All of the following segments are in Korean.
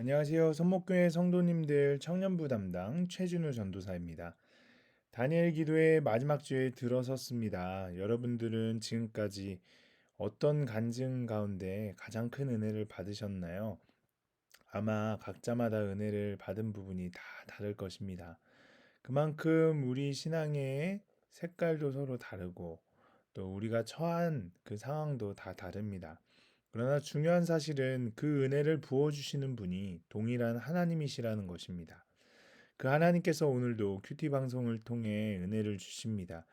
안녕하세요. 선목교회 성도님들 청년부 담당 최진우 전도사입니다. 다니엘 기도의 마지막 주에 들어섰습니다. 여러분들은 지금까지 어떤 간증 가운데 가장 큰 은혜를 받으셨나요? 아마 각자마다 은혜를 받은 부분이 다 다를 것입니다. 그만큼 우리 신앙의 색깔도 서로 다르고 또 우리가 처한 그 상황도 다 다릅니다. 그러나 중요한 사실은 그 은혜를 부어주시는 분이 동일한 하나님이시라는 것입니다. 그 하나님께서 오늘도 큐티 방송을 통해 은혜를 주십니다.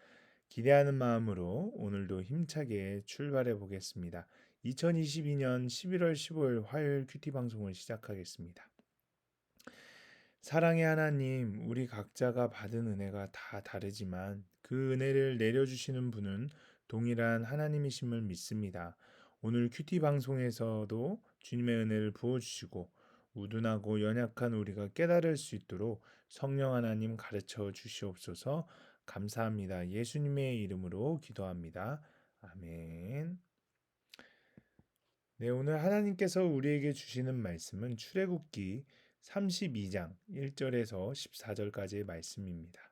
기대하는 마음으로 오늘도 힘차게 출발해 보겠습니다. 2022년 11월 15일 화요일 큐티 방송을 시작하겠습니다. 사랑의 하나님, 우리 각자가 받은 은혜가 다 다르지만 그 은혜를 내려주시는 분은 동일한 하나님이심을 믿습니다. 오늘 큐티 방송에서도 주님의 은혜를 부어주시고 우둔하고 연약한 우리가 깨달을 수 있도록 성령 하나님 가르쳐 주시옵소서. 감사합니다. 예수님의 이름으로 기도합니다. 아멘. 네, 오늘 하나님께서 우리에게 주시는 말씀은 출애굽기 32장 1절에서 14절까지의 말씀입니다.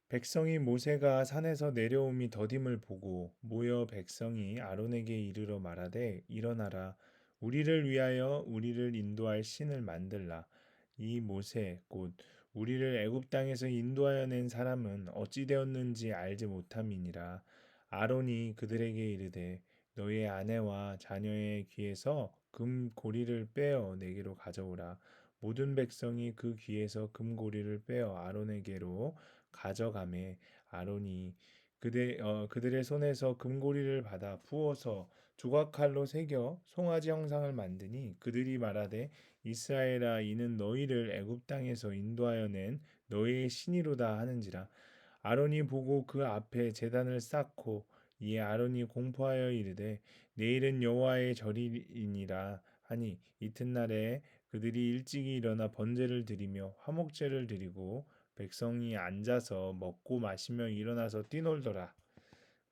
백성이 모세가 산에서 내려옴이 더딤을 보고 모여 백성이 아론에게 이르러 말하되 일어나라 우리를 위하여 우리를 인도할 신을 만들라 이 모세 곧 우리를 애굽 땅에서 인도하여 낸 사람은 어찌 되었는지 알지 못함이니라 아론이 그들에게 이르되 너의 아내와 자녀의 귀에서 금 고리를 빼어 내게로 가져오라 모든 백성이 그 귀에서 금고리를 빼어 아론에게로 가져가매 아론이 그들의 손에서 금고리를 받아 부어서 조각칼로 새겨 송아지 형상을 만드니 그들이 말하되 이스라엘아 이는 너희를 애굽 땅에서 인도하여 낸 너희의 신이로다 하는지라 아론이 보고 그 앞에 제단을 쌓고 이에 아론이 공포하여 이르되 내일은 여호와의 절이니라 하니 이튿날에 그들이 일찍이 일어나 번제를 드리며 화목제를 드리고 백성이 앉아서 먹고 마시며 일어나서 뛰놀더라.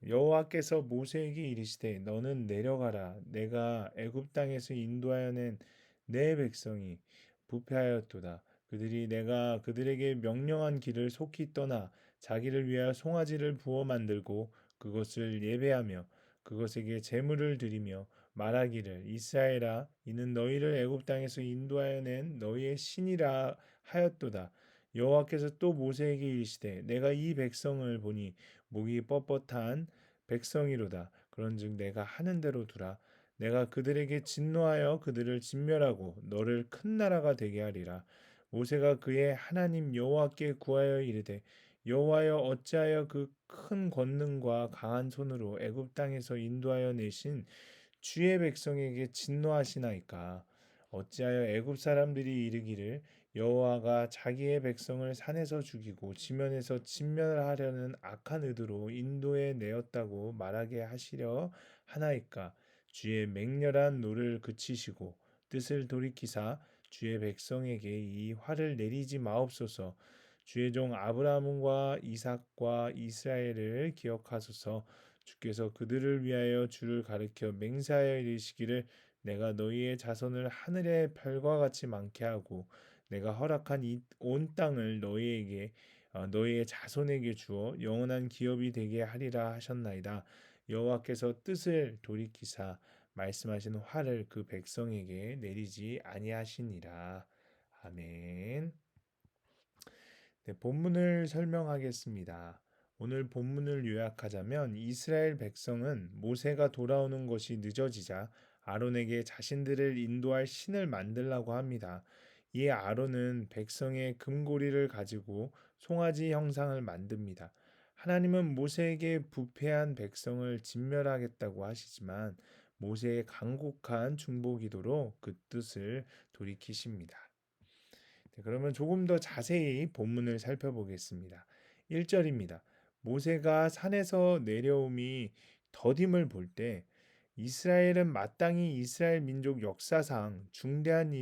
여호와께서 모세에게 이르시되 너는 내려가라 내가 애굽 땅에서 인도하여 낸 내 백성이 부패하였도다 그들이 내가 그들에게 명령한 길을 속히 떠나 자기를 위하여 송아지를 부어 만들고 그것을 예배하며 그것에게 제물을 드리며 말하기를 이스라엘아 이는 너희를 애굽 땅에서 인도하여 낸 너희의 신이라 하였도다 여호와께서 또 모세에게 이르시되 내가 이 백성을 보니 목이 뻣뻣한 백성이로다. 그런즉 내가 하는 대로 두라. 내가 그들에게 진노하여 그들을 진멸하고 너를 큰 나라가 되게 하리라. 모세가 그의 하나님 여호와께 구하여 이르되 여호와여 어찌하여 그 큰 권능과 강한 손으로 애굽 땅에서 인도하여 내신 주의 백성에게 진노하시나이까 어찌하여 애굽 사람들이 이르기를 여호와가 자기의 백성을 산에서 죽이고 지면에서 진멸하려는 악한 의도로 인도에 내었다고 말하게 하시려 하나이까 주의 맹렬한 노를 그치시고 뜻을 돌이키사 주의 백성에게 이 화를 내리지 마옵소서 주의 종 아브라함과 이삭과 이스라엘을 기억하소서 주께서 그들을 위하여 주를 가리켜 맹세하여 이르시기를 내가 너희의 자손을 하늘의 별과 같이 많게 하고 내가 허락한 이 온 땅을 너희에게 너희의 자손에게 주어 영원한 기업이 되게 하리라 하셨나이다. 여호와께서 뜻을 돌이키사 말씀하신 화를 그 백성에게 내리지 아니하시니라. 아멘. 네, 본문을 설명하겠습니다. 오늘 본문을 요약하자면 이스라엘 백성은 모세가 돌아오는 것이 늦어지자 아론에게 자신들을 인도할 신을 만들라고 합니다. 이에 아론은 백성의 금고리를 가지고 송아지 형상을 만듭니다. 하나님은 모세에게 부패한 백성을 진멸하겠다고 하시지만 모세의 간곡한 중보 기도로 그 뜻을 돌이키십니다. 네, 그러면 조금 더 자세히 본문을 살펴보겠습니다. 1절입니다. 모세가 산에서 내려옴이 더딤을 볼 때 이스라엘은 마땅히 이스라엘 민족 역사상 중대한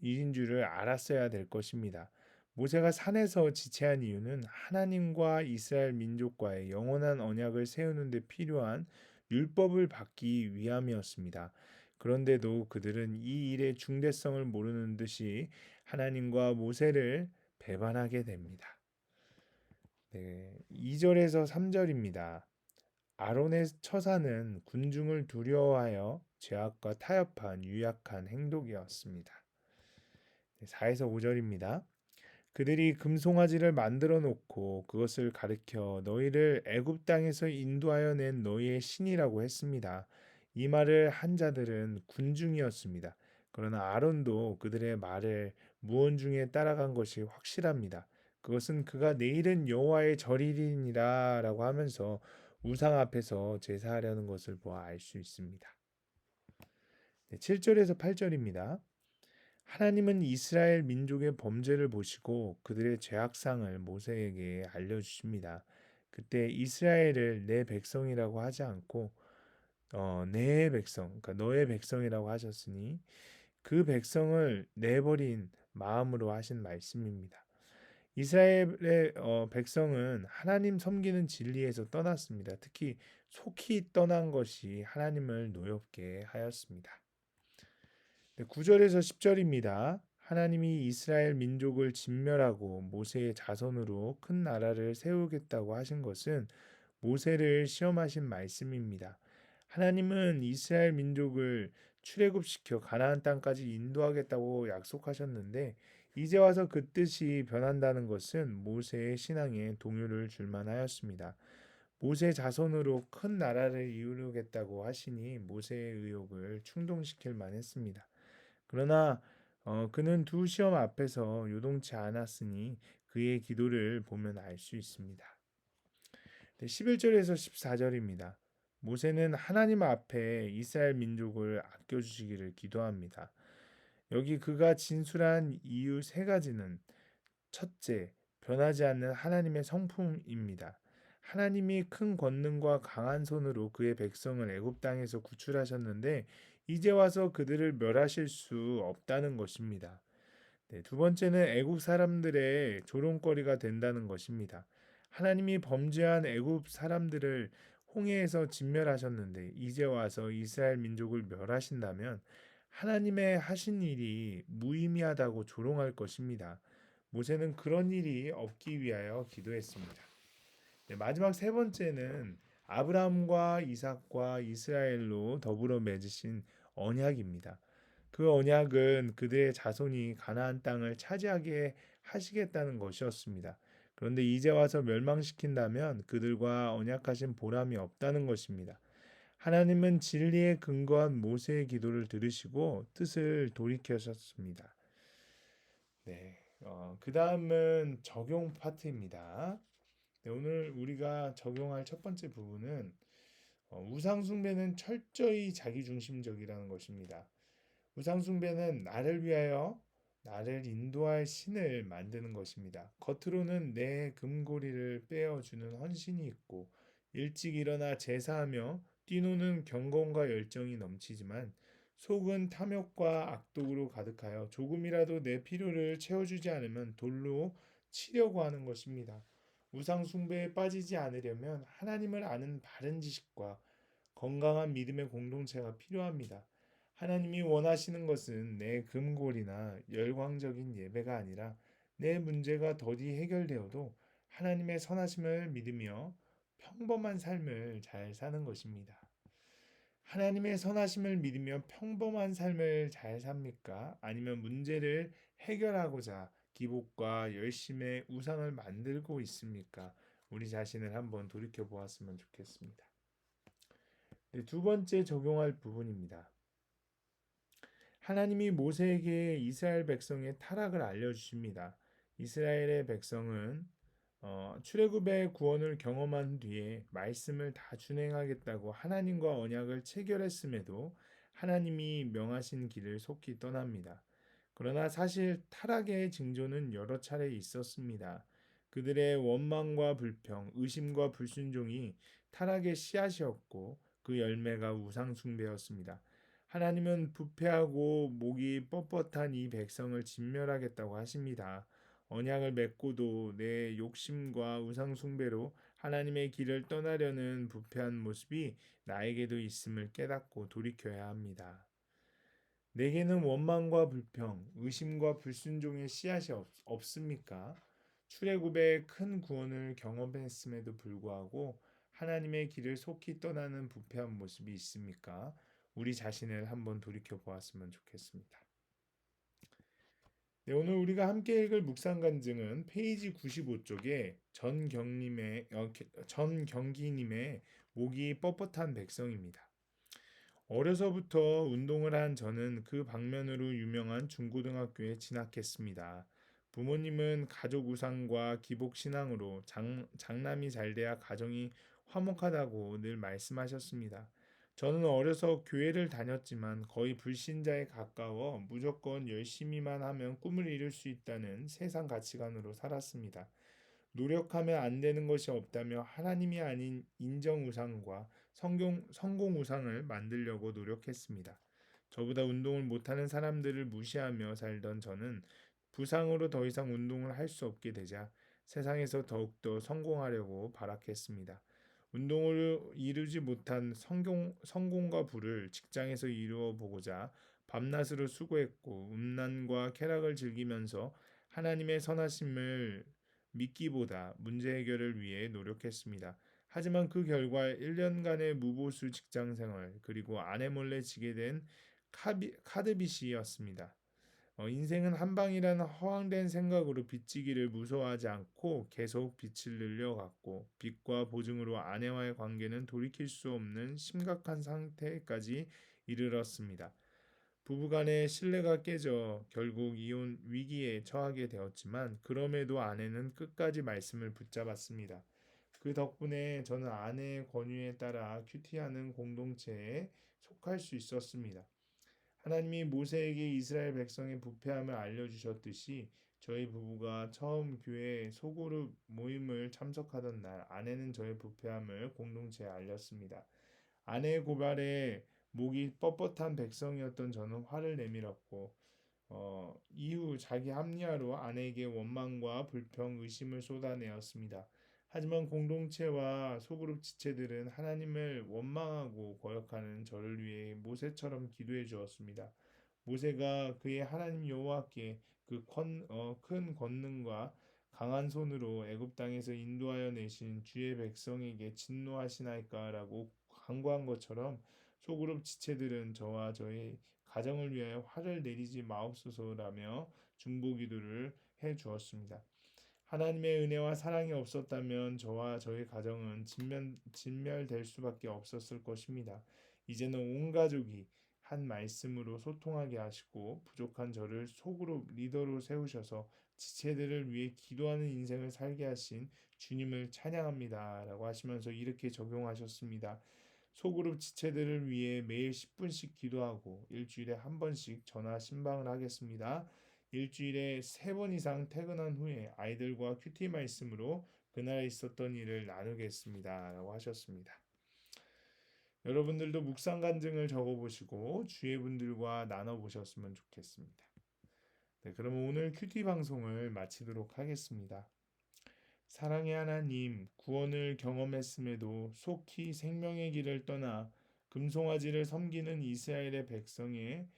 일인 줄을 알았어야 될 것입니다. 모세가 산에서 지체한 이유는 하나님과 이스라엘 민족과의 영원한 언약을 세우는 데 필요한 율법을 받기 위함이었습니다. 그런데도 그들은 이 일의 중대성을 모르는 듯이 하나님과 모세를 배반하게 됩니다. 네, 2절에서 3절입니다. 아론의 처사는 군중을 두려워하여 죄악과 타협한 유약한 행동이었습니다. 4에서 5절입니다. 그들이 금송아지를 만들어 놓고 그것을 가리켜 너희를 애굽 땅에서 인도하여 낸 너희의 신이라고 했습니다. 이 말을 한 자들은 군중이었습니다. 그러나 아론도 그들의 말을 무언 중에 따라간 것이 확실합니다. 그것은 그가 내일은 여호와의 절일이니라라고 하면서 우상 앞에서 제사하려는 것을 보아 알 수 있습니다. 7절에서 8절입니다. 하나님은 이스라엘 민족의 범죄를 보시고 그들의 죄악상을 모세에게 알려주십니다. 그때 이스라엘을 내 백성이라고 하지 않고 내 백성, 그러니까 너의 백성이라고 하셨으니 그 백성을 내버린 마음으로 하신 말씀입니다. 이스라엘의 백성은 하나님 섬기는 진리에서 떠났습니다. 특히 속히 떠난 것이 하나님을 노엽게 하였습니다. 9절에서 10절입니다. 하나님이 이스라엘 민족을 진멸하고 모세의 자손으로 큰 나라를 세우겠다고 하신 것은 모세를 시험하신 말씀입니다. 하나님은 이스라엘 민족을 출애굽시켜 가나안 땅까지 인도하겠다고 약속하셨는데 이제 와서 그 뜻이 변한다는 것은 모세의 신앙에 동요를 줄 만하였습니다. 모세 자손으로 큰 나라를 이루겠다고 하시니 모세의 의욕을 충동시킬 만했습니다. 그러나 그는 두 시험 앞에서 요동치 않았으니 그의 기도를 보면 알 수 있습니다. 11절에서 14절입니다. 모세는 하나님 앞에 이스라엘 민족을 아껴주시기를 기도합니다. 여기 그가 진술한 이유 세 가지는 첫째, 변하지 않는 하나님의 성품입니다. 하나님이 큰 권능과 강한 손으로 그의 백성을 애굽 땅에서 구출하셨는데 이제 와서 그들을 멸하실 수 없다는 것입니다. 네, 두 번째는 애굽 사람들의 조롱거리가 된다는 것입니다. 하나님이 범죄한 애굽 사람들을 홍해에서 진멸하셨는데 이제 와서 이스라엘 민족을 멸하신다면 하나님의 하신 일이 무의미하다고 조롱할 것입니다. 모세는 그런 일이 없기 위하여 기도했습니다. 네, 마지막 세 번째는 아브라함과 이삭과 이스라엘로 더불어 맺으신 언약입니다. 그 언약은 그들의 자손이 가나안 땅을 차지하게 하시겠다는 것이었습니다. 그런데 이제 와서 멸망시킨다면 그들과 언약하신 보람이 없다는 것입니다. 하나님은 진리에 근거한 모세의 기도를 들으시고 뜻을 돌이키셨습니다. 네, 그 다음은 적용 파트입니다. 네, 오늘 우리가 적용할 첫 번째 부분은 우상숭배는 철저히 자기중심적이라는 것입니다. 우상숭배는 나를 위하여 나를 인도할 신을 만드는 것입니다. 겉으로는 내 금고리를 빼어주는 헌신이 있고 일찍 일어나 제사하며 뛰노는 경건과 열정이 넘치지만 속은 탐욕과 악독으로 가득하여 조금이라도 내 필요를 채워주지 않으면 돌로 치려고 하는 것입니다. 우상숭배에 빠지지 않으려면 하나님을 아는 바른 지식과 건강한 믿음의 공동체가 필요합니다. 하나님이 원하시는 것은 내 금골이나 열광적인 예배가 아니라 내 문제가 더디 해결되어도 하나님의 선하심을 믿으며 평범한 삶을 잘 사는 것입니다. 하나님의 선하심을 믿으며 평범한 삶을 잘 삽니까? 아니면 문제를 해결하고자 기복과 열심의 우상을 만들고 있습니까? 우리 자신을 한번 돌이켜 보았으면 좋겠습니다. 네, 두 번째 적용할 부분입니다. 하나님이 모세에게 이스라엘 백성의 타락을 알려주십니다. 이스라엘의 백성은 출애굽의 구원을 경험한 뒤에 말씀을 다 준행하겠다고 하나님과 언약을 체결했음에도 하나님이 명하신 길을 속히 떠납니다. 그러나 사실 타락의 징조는 여러 차례 있었습니다. 그들의 원망과 불평, 의심과 불순종이 타락의 씨앗이었고 그 열매가 우상숭배였습니다. 하나님은 부패하고 목이 뻣뻣한 이 백성을 진멸하겠다고 하십니다. 언약을 맺고도 내 욕심과 우상 숭배로 하나님의 길을 떠나려는 부패한 모습이 나에게도 있음을 깨닫고 돌이켜야 합니다. 내게는 원망과 불평, 의심과 불순종의 씨앗이 없습니까? 출애굽의 큰 구원을 경험했음에도 불구하고 하나님의 길을 속히 떠나는 부패한 모습이 있습니까? 우리 자신을 한번 돌이켜 보았으면 좋겠습니다. 네, 오늘 우리가 함께 읽을 묵상 간증은 페이지 95쪽에 전경기님의 목이 뻣뻣한 백성입니다. 어려서부터 운동을 한 저는 그 방면으로 유명한 중고등학교에 진학했습니다. 부모님은 가족 우상과 기복 신앙으로 장남이 잘 돼야 가정이 화목하다고 늘 말씀하셨습니다. 저는 어려서 교회를 다녔지만 거의 불신자에 가까워 무조건 열심히만 하면 꿈을 이룰 수 있다는 세상 가치관으로 살았습니다. 노력하면 안 되는 것이 없다며 하나님이 아닌 인정 우상과 성공 우상을 만들려고 노력했습니다. 저보다 운동을 못하는 사람들을 무시하며 살던 저는 부상으로 더 이상 운동을 할 수 없게 되자 세상에서 더욱더 성공하려고 발악했습니다. 운동을 이루지 못한 성공과 부를 직장에서 이루어 보고자 밤낮으로 수고했고 음란과 쾌락을 즐기면서 하나님의 선하심을 믿기보다 문제 해결을 위해 노력했습니다. 하지만 그 결과 1년간의 무보수 직장 생활 그리고 아내 몰래 지게 된 카드빚이었습니다. 인생은 한 방이라는 허황된 생각으로 빚지기를 무서워하지 않고 계속 빚을 늘려갔고 빚과 보증으로 아내와의 관계는 돌이킬 수 없는 심각한 상태까지 이르렀습니다. 부부간의 신뢰가 깨져 결국 이혼 위기에 처하게 되었지만 그럼에도 아내는 끝까지 말씀을 붙잡았습니다. 그 덕분에 저는 아내의 권유에 따라 큐티하는 공동체에 속할 수 있었습니다. 하나님이 모세에게 이스라엘 백성의 부패함을 알려주셨듯이 저희 부부가 처음 교회 소그룹 모임을 참석하던 날 아내는 저의 부패함을 공동체에 알렸습니다. 아내의 고발에 목이 뻣뻣한 백성이었던 저는 화를 내밀었고 이후 자기 합리화로 아내에게 원망과 불평, 의심을 쏟아내었습니다. 하지만 공동체와 소그룹 지체들은 하나님을 원망하고 거역하는 저를 위해 모세처럼 기도해 주었습니다. 모세가 그의 하나님 여호와께 큰 권능과 강한 손으로 애굽 땅에서 인도하여 내신 주의 백성에게 진노하시나이까라고 간구한 것처럼 소그룹 지체들은 저와 저의 가정을 위하여 화를 내리지 마옵소서라며 중보기도를 해 주었습니다. 하나님의 은혜와 사랑이 없었다면 저와 저희 가정은 진멸될 수밖에 없었을 것입니다. 이제는 온 가족이 한 말씀으로 소통하게 하시고 부족한 저를 소그룹 리더로 세우셔서 지체들을 위해 기도하는 인생을 살게 하신 주님을 찬양합니다라고 하시면서 이렇게 적용하셨습니다. 소그룹 지체들을 위해 매일 10분씩 기도하고 일주일에 한 번씩 전화 신방을 하겠습니다. 일주일에 3번 이상 퇴근한 후에 아이들과 큐티 말씀으로 그날 있었던 일을 나누겠습니다. 라고 하셨습니다. 여러분들도 묵상 간증을 적어보시고 주위 분들과 나눠보셨으면 좋겠습니다. 네, 그럼 오늘 큐티 방송을 마치도록 하겠습니다. 사랑의 하나님, 구원을 경험했음에도 속히 생명의 길을 떠나 금송아지를 섬기는 이스라엘의 백성의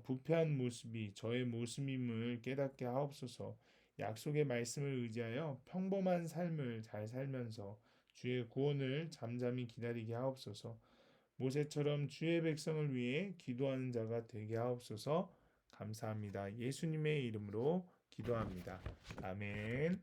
부패한 모습이 저의 모습임을 깨닫게 하옵소서. 약속의 말씀을 의지하여 평범한 삶을 잘 살면서 주의 구원을 잠잠히 기다리게 하옵소서. 모세처럼 주의 백성을 위해 기도하는 자가 되게 하옵소서. 감사합니다. 예수님의 이름으로 기도합니다. 아멘.